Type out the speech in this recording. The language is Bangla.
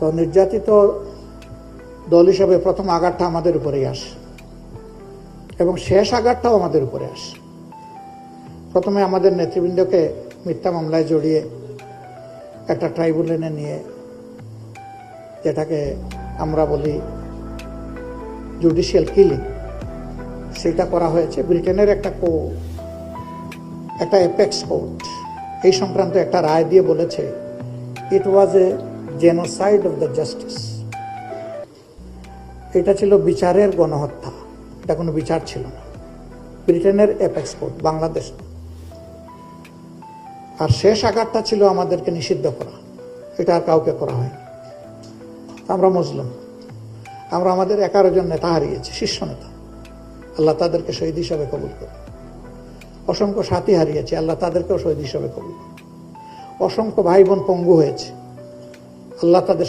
তো নির্যাতিত দল হিসাবে প্রথম আঘাতটা আমাদের উপরেই আসে এবং শেষ আঘাতটাও আমাদের উপরে আসে। প্রথমে আমাদের নেতৃবৃন্দকে মিথ্যা মামলায় জড়িয়ে একটা ট্রাইব্যুনালে নিয়ে, যেটাকে আমরা বলি জুডিশিয়াল কিলিং, সেটা করা হয়েছে। ব্রিটেনের একটা অ্যাপেক্স কোর্ট এই সংক্রান্ত একটা রায় দিয়ে বলেছে it was a genocide of the justice. এটা ছিল বিচারের গণহত্যা, এটা কোনো বিচার ছিল না। ব্রিটেনের অ্যাপেক্স কোর্ট, বাংলাদেশ। আর শেষ আঘাতটা ছিল আমাদেরকে নিষিদ্ধ করা, এটা আর কাউকে করা হয়নি। আমরা মুসলিম, আমরা আমাদের 11 জন নেতা হারিয়েছি, শীর্ষ নেতা, আল্লাহ তাদেরকে শহীদ হিসাবে কবুল করে। অসংখ্য সাথী হারিয়েছে, আল্লাহ তাদেরকেও শহীদ হিসাবে কবুল করে। অসংখ্য ভাই বোন পঙ্গু হয়েছে, আল্লাহ তাদের